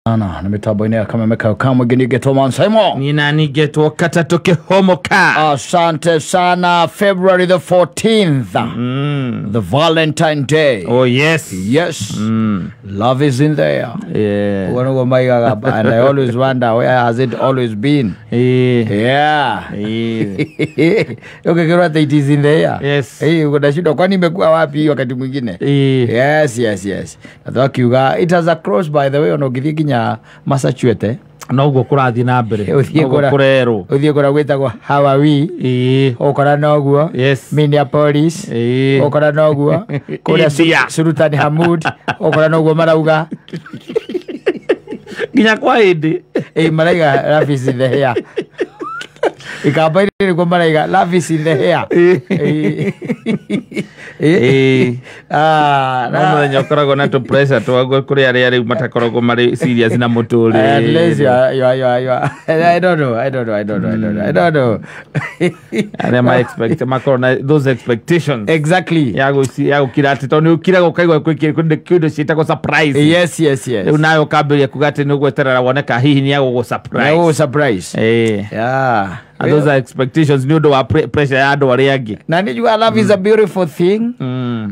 Ana na mitambo ine kama meka kama gini geto mansemo ni nani geto kata toke homoka. Asante sana. February the 14th, the Valentine Day. Oh yes, love is in there. Yeah, and I always wonder where has it always been. Yeah. Okay, it is in there. Yes. Unashinda kwani imekuwa wapi wakati mwingine? Yes. Nataka kiuga it has a cross by the way onogithie kinya Massachusetts. No go kurathi na mbere. Kurero. Uthie kora gwetagwo Hawaii. Okora noguo. Yes. Minneapolis. Okora noguo. Kuria Sultan Hamud. Okora noguo marauga. Ginya kwa hindi. Maraiga love is in the hair. Ikabaire kwa maraiga love is in the hair. No nyokora na to pressure to go kuri ari matakorogo mari serious na Muthuri. I don't know. And my expect those expectations. Exactly. Yago kirati to ni ukira go kaigwa kundo shita ko surprise. Yes. Unayo kabiri kugate no gweterera woneka hihi ni yago surprise. Yeah. And those are expectations new do pressure ya do ariagi. Na ni jua love is a beautiful thing.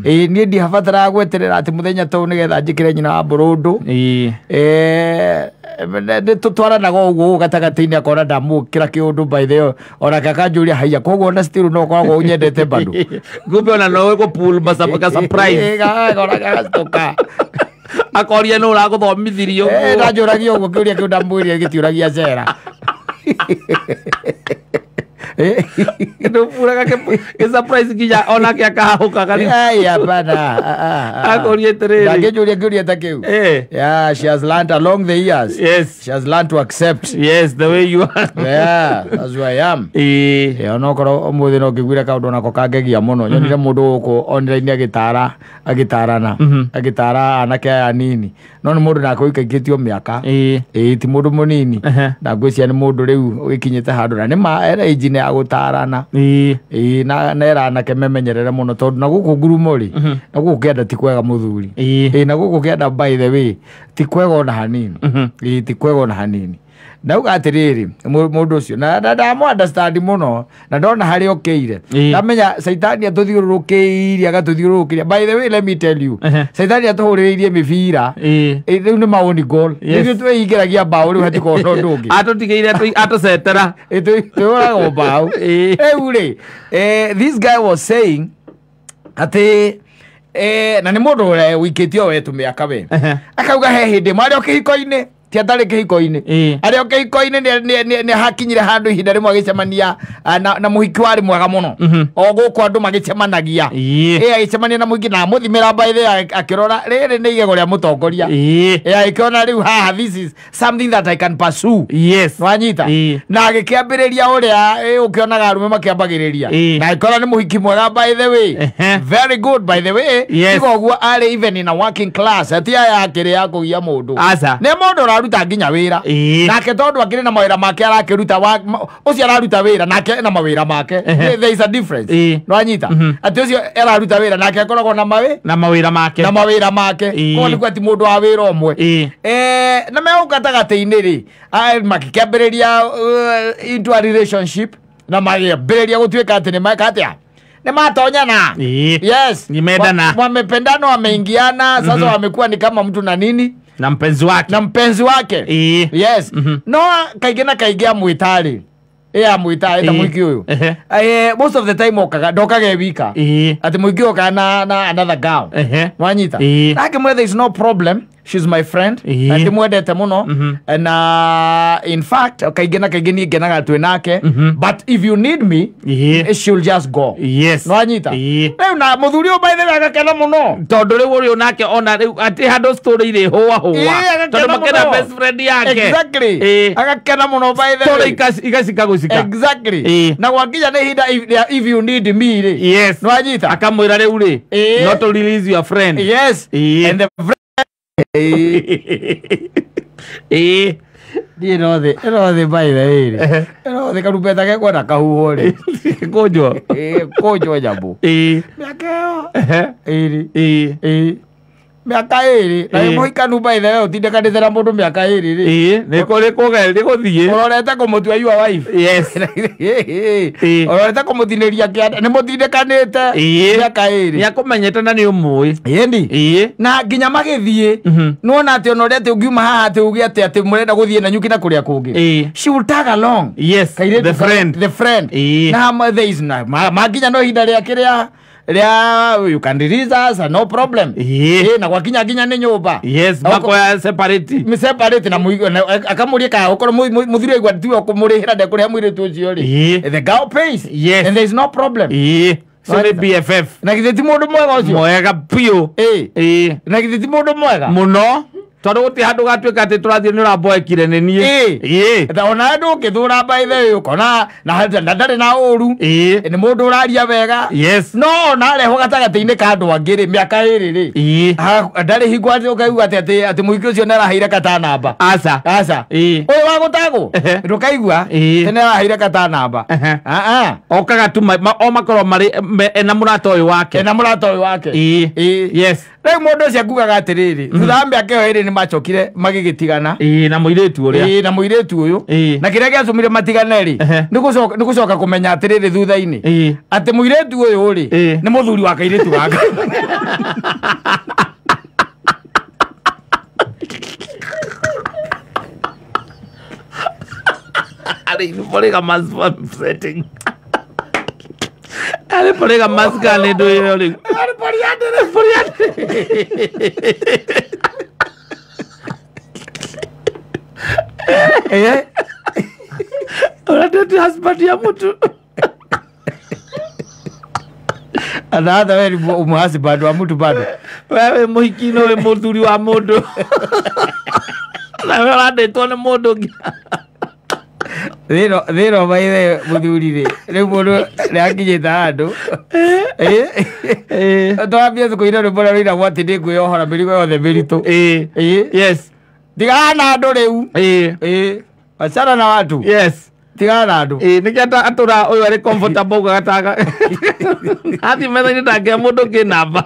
Ni ndi hafatara gweterera ati muthenya to nigetha njikire nyina wa burundu. Tutwara na gogo gatagatiini akora ndamukira kiundu by the ona kakanjuria haiya koguo na still no kwago unyendete bado. Gumbe ona no go pool masapaka surprise. Ona gastoka. Akoria no ra guthomithirio. Ndajuragia uguo kiuria kiu ndamwirie gitiuragia cera. Ito pura ke surprise kija ona ke akahuka kali. Hapana. Akoria tere. Ndagejuria takeu. Yeah, she has learned along the years. Yes. She has learned to accept. Yes, the way you are. Yeah, that's who I am. Ono koro muthi no kigwira kaundu nako kangegia muno. Nyonire mundu uko online agitarana anake aya nini. No ni mundu nako ikagitio miaka. Ti mundu munini. Na gwisia ni mundu riu wikinyite handu na ni ma era age agutarana na era na kememenyerere muno tondu na guku ngurumuri na guku kenda ti kwega Muthuri na guku kenda by the way ti kwega ona hanini ti kwega ona hanini na ugatiriri mundu ucio na ndamu understand muno na ndona hari okeire ndamenya saitani atuthiururukiria agatuthiururukiria by the way let me tell you saitani atuhuririe mibira riu ni maoni goal riu twingiragia bao riu hatiko no ndungi atutigire atusetera twirago bao uri this guy was saying ati na ni mundu wikitio wetu miaka we akauga he hindi mari okihiko-ini ti atari kihiko-ini ari okihiko-ini ni hakinyire handu ihinda rimwe agicemania na muhiki wari mwega muno o guku andu magicemanagia agicemania na muhiki na muthimira baithe akirora riri ni igego ria mutongoria ikiona riu haha this is something that I can pursue. Yes. Wanyita na agikiambiriria uria ukionaga arume makiambagiriria na ikora ni muhiki mwega by the way. Very good by the way. Iguo ari even in a working class ati aya akiri ya kugia mundu ne mundu raruta nginya wira nake tondu akiri na mawira make arakiruta ucio araruta wira nake na mawira make. There is a difference. No anyita ati ucio araruta wira nake akoragwo na mawira make ko ni kwati mundu wa wira omwe na me ukatagati-ini ri makikiambiriria into a relationship na magiambiriria gutuika ati ni makatia ni matonyana. Yes, nimedana wamependana wameingiana sasa wamekuwa ni kama mtu na nini na mpenzi wake. Yes. No kaigea mwitari mwitari ta mwiki uyu most of the time okaga ndokage wika ati mwiki oka na another girl wanyita nake mwe there is no problem. She's my friend. Ati mwendete muno and in fact kaigeni genaga twenake but if you need me she'll just go. Yes. No anyita na Muthuri by the way agakena muno tondu riu uri onake ona ati hando story ire hoa tondu makena best friend yake. Exactly. Agakena muno by the way igasika gusika. Exactly. Na wakinya ni hinda if you need me yes. No anyita akamwira riu ri not to release your friend. Yes. And the Di no de by the way. No de karupeta ke kwa kahuho ri. Kojo jabu. Miakeo. miaka iri na muhikanu by the way utindekanithera mundu miaka iri ri nikore kogere guthie urorete kumutua your wife yes urorete kumuthineria kianda ni mutindekanite miaka iri niakumenyete na ni umui yendi na nginya magithie nuona ati onorete ungiuma haha ati ugi ati murenda guthie na nyuki na kuria kungi she will tag along yes the friend na there is na maginya no hinda ria kiria you can release us no problem na kwa kinya ni nyumba yes bako ya separate na akamuria ka ukoro muthuri igwa tiwe kumurihira de kuria muiritu ucio ri the girl pays yes and there is no problem so the BFF na githeti mundu mwega ucio mwega pio na githeti mundu mwega muno tondu guti handu gatwika ati turathie ni uramboekire ni nie ta ona andu kithura by the ukona na ndari na uru ni mundu uraria wega yes no na reho gatagati-ini ka andu angiri miaka iri ri ndari hingwa ati ukaigua ati muhiki ucio naraheire kata namba aca uyu wa gutagu ndukaigua tene araheire kata namba okaga tu o makorwo mari na murata uyu wake yes rĩu mũndũ ũcio akugaga atĩrĩrĩ thutha wa mĩaka ĩyo ĩrĩ nĩ macokire magĩgĩtigana na mũirĩtu ũrĩa na mũirĩtu ũyũ na kĩrĩa gĩatũmire matigane rĩ nĩ gũcoka kũmenya atĩrĩrĩ thutha-inĩ atĩ mũirĩtu ũyũ rĩ nĩ mũthuri wa kairĩtu gaka Porega maskane do yoli. Poriate. Ora tu husband ya mtu. Another very umuhasi bado wa mtu bado. Wewe muhikino we muthuri wa mundu. Na wewe adetone mundu. Thero baithe muthuri ri riu mundu niakinyita andu twambie thukuire rwimbo ruria rwiragwo ati ndingwiohora mirigo yothe miritu yes tigana na andu riu wachana na watu yes tigana na andu nikiata atura uyu ari comfortable gataga athi metha-ini ndangea mundu ki namba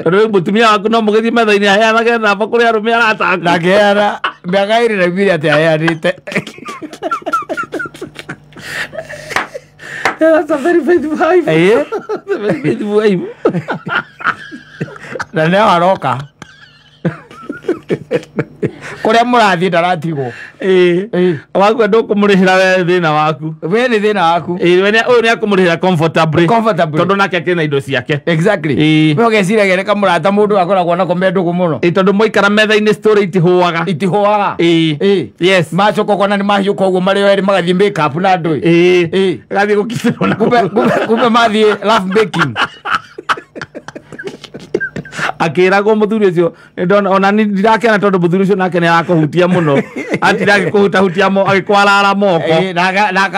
tondu mutumia waku no mugithi metha-ini aheanage namba kuri arume aratanga ndakeana miaka iri naiguire ati aheanite that's a very faithful wife very faithful wife na neo aroka kuria murathie ndaratigwo waku ndukumurihira we thina waku we ni thina waku uyu ni akumurihira comfortably tondu nake kena indo ciake exactly we ugeciragia reka murata mundu akoragwo nako mendugu muno tondu moikara metha-ini story itihuaga yes macoka kona ni mahiuka uguo mari eri magathie make up na andu gathie gukithirwo na kumbe mathie love making akiragwo muthuri ucio ndona ona ni ndirakena tondu muthuri ucio nake ni arakuhutia muno atirage kuhutahutia mo agikwarara moko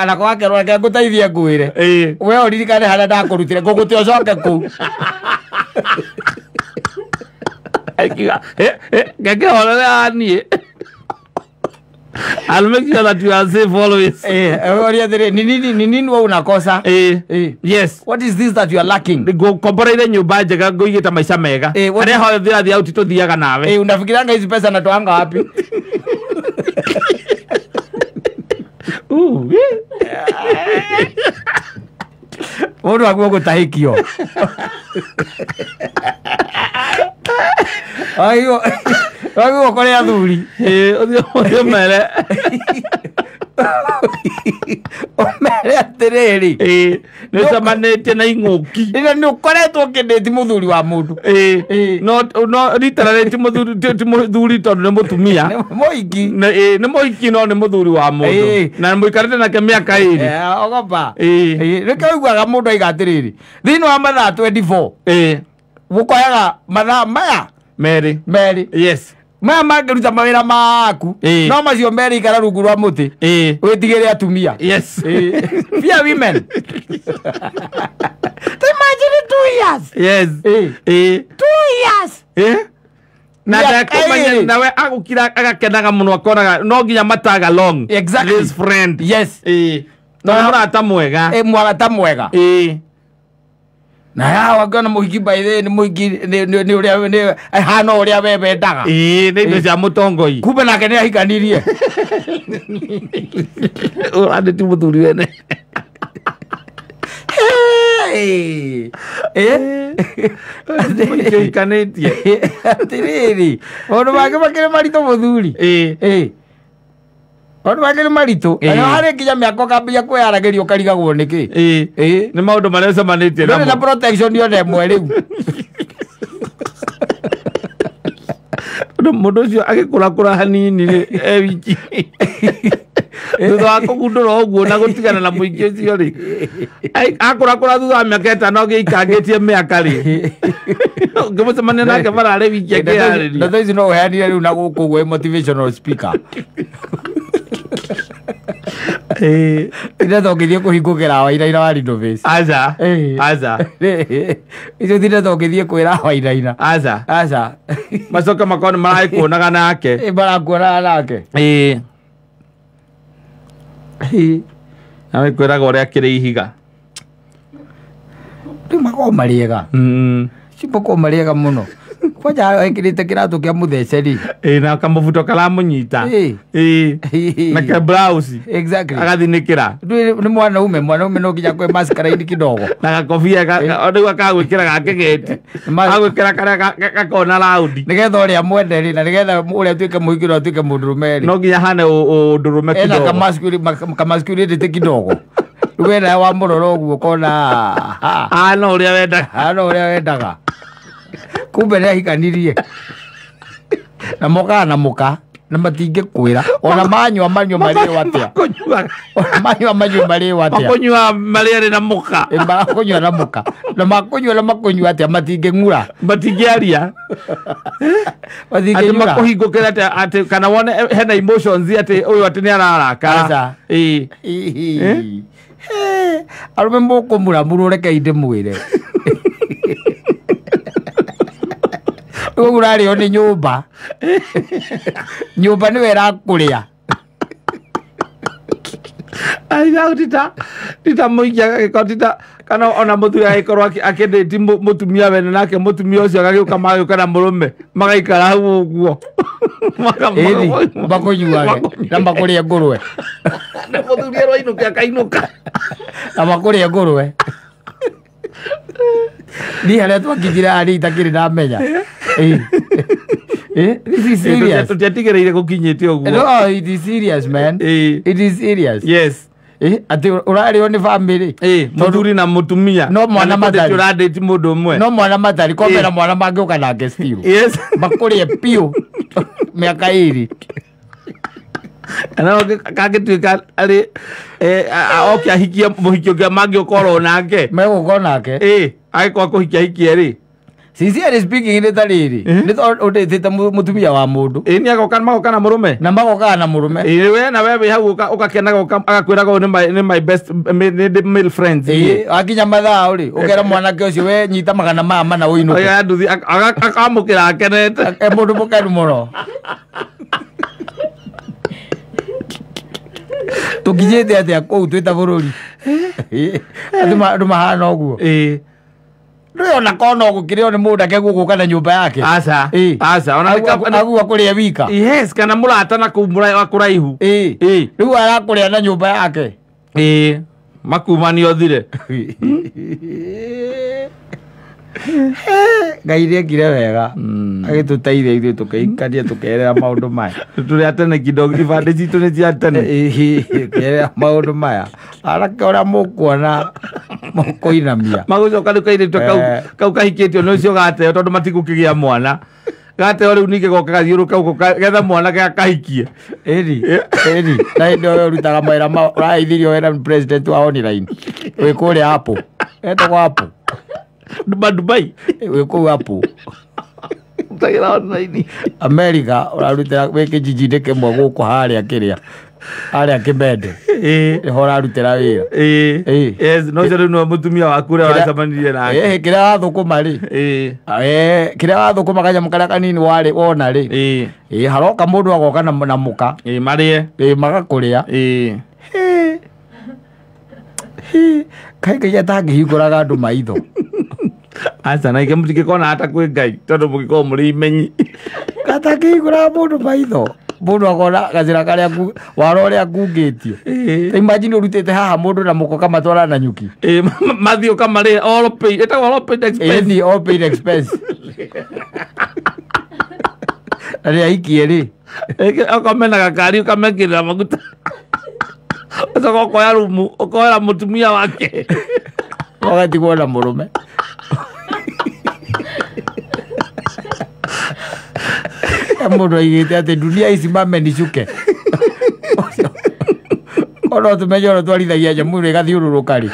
na kwakerwo reke nguteithie ngwire we uririkane haria ndakurutire nguguti ucoke kuu akiga ngekehorera nie I'll make sure that you are safe always. Nini wewe unakosa? Yes. What is this that you are lacking? Kompora ile nyumba njega ngoigita maisha mega. Are ho thirathi out tuthiaga nawe. Unafikiranga hizi pesa natoanga wapi? Mundu waku gutahikio. Ayo. Wagu kore athuri. Uthio mere. Omere atiriri. Ni camanetie na ing'uki. Ina ni ukoretwo kindeti muthuri wa mundu. No literally ti muthuri tondu ni mutumia. Moiki. Ni moiki no ni muthuri wa mundu. Na muikarite nake miaka iri. Ogopa. Reke uguaga mundu aiga atiriri. Thini wa mathaa 24. Gukoyaga mathaa maya. Mary. Yes. Maya mangiruta mawira maku no macio meri ikara rungu rwa muti witigire atumia yes fear women imagine 2 years yes 2 years na ndakumanya nawe agukira agakenaga muno akonaga no nginya mataga long exactly his friend yes no murata mwega murata mwega na ya wakana muhiki by the ni muhiki ni uria ni hana uria we bendaga ni ndo cia mutongoi kumbe nake ni ahikanirie ande ti muthuri wene ikanitie atiriri ondu make makire marito muthuri ondu make ni marito ayo hari kinya miako kambia kweyaragirio karigagwo niki ni maundu maria cemanitie namo na protection yone mwe riu mundu ucio agikurakura hanini wiki thutha wa kugundura uguo na gutigana na muingi ucio ri akurakura thutha wa miaka 5 giikangitie miaka ri ngimucemania nake barare wiki akiarĩria na thaici no uheanire riu na guku gwe motivational speaker ira thongithie kuhingukira Wainaina wa renovation aza icio thire thongithie kwira Wainaina aza macoka makoni maraikuonaga nake marakuonaga nake nawe kwiraga uria akiri ihiga riu makorwo mariega cimakorwo mariega muno kwanja ekirite kiratu kia mutheceri na kamubuto karamunyita na ke blouse exactly agathinikira ni mwana ume no kinya kwe masquerade kidogo na gakobia ondu akagwikira gakegeti agwikira karia gakona laudi nigetha uria mwenderi na nigetha uria tuike muhikiro atuike mundurumeri no nginya hane undurume kidogo kamasquerade kidogo wena wa muroro guo kona no uria wendaga kumbe ni ahikanirie na moka na matingi kwira ona manyua mari watia ona manyua mari watia makunyua mari ari na muka makunyua na muka na makunyua atia matingi ngura matingi aria matingi makuhingukira ati kana wone hena emotions ati uyu ati ni araraka arume moko muramuru reke inde mwire urario ni nyumba nyumba niwe irakuria aiga tita muikia gikotita kana ona muthuri agikorwo akendeti mutumia wene nake mutumia ucio agagiuka magiuka na murume magaikara hau uguo makunyuage na makuria ngurwe na muthuri arwainuka akainuka na makuria ngurwe ni haria twakinyire ari itakiri ndamenya this is serious tutiatigereire gukinyite uguo no it is serious man it is serious yes ati urario ni family muthuri na mutumia no mwana matari turadate mundu umwe no mwana matari komera mwana mangiuka nake still yes makurie piu miaka iri ana kagituika ari okia hikia muhikio kia mangiokorwo nake megukona nake agikwa kuhikia hikia ri sincerely speaking ni tariri ni utete mutumia wa mundu ni agoka na murume na magoka na murume we na wewe hau ukakenaga akakwiraga ni my best male friends akinya mathaa uri ukera mwanake ucio we nyita magana mama na uinuke oya nduthi akamukira akenete mundu mukenu muno tukinyite atia kuu twita bururi andu mahana uguo ona kona gukireo ni mundu ake guguka na nyumba yake aca ona agua kuria wika yes kana murata na kuraihu riu arakuria na nyumba yake makumanio thire ngai riekire wega agituteithia ithuĩ tukiikania tukerera maundu maya turi atene kidogo ibande citu ni cia tene kerera maundu maya arake uria mukuona mukuinamia magucoka riu kairitu kau kahikitio ni ucio gateo tondu matigukigia mwana gateo riu ningi goka gathiuruka guko getha mwana kahikie eri na ndio urutaga mawira ma uraithirio wera president wa online wi kuria hapo etagwo hapo Dubai wi kuu hapo utagira online America urarutira wiki jijinde kimwe guku haria kiria haria kibende ho urarutira wira yes no jere no mutumia waku ria wacamanirie nake kiria wathukuma ri kiria wathukuma kanyamũ karia kanini wari wona ri haroka mundu agoka na muka marie magakuria kaingai atangĩhingũraga andũ maitho Aca na mũtingĩkona hata kwĩ Ngai tondũ mũngĩkorwo mũrĩ imenyi. Gatakĩihũra mũndũ maitho. Mũndũ akona gacĩra karĩa wara ũrĩa kungĩtio. Imagine ũrutĩte haha mũndũ na mũko kamatwara na nyuki. Mathiĩ ũkamarĩha all paid. Ĩtagwo all paid expense. Ni all paid expense. Na rĩa ikie rĩ. Ũkamena gakari ũkamekĩrĩra maguta. Ũcoka ũkoya rumu ũkoera mũtumia wake. Ũgatigwo na mũrũme. Mũndũ aigĩte atĩ dunia ici mamenicuke. Ona tũmenye ũrĩa twarithagia nyamũ ĩrĩa ĩgathiũrũrũka rĩ.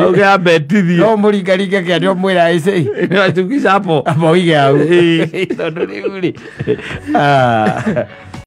Oge abetithio. No mũringaringe kĩande ũmwĩra ĩcĩ. Tukishapo. Amo ige hau. Tondũ rĩu rĩ.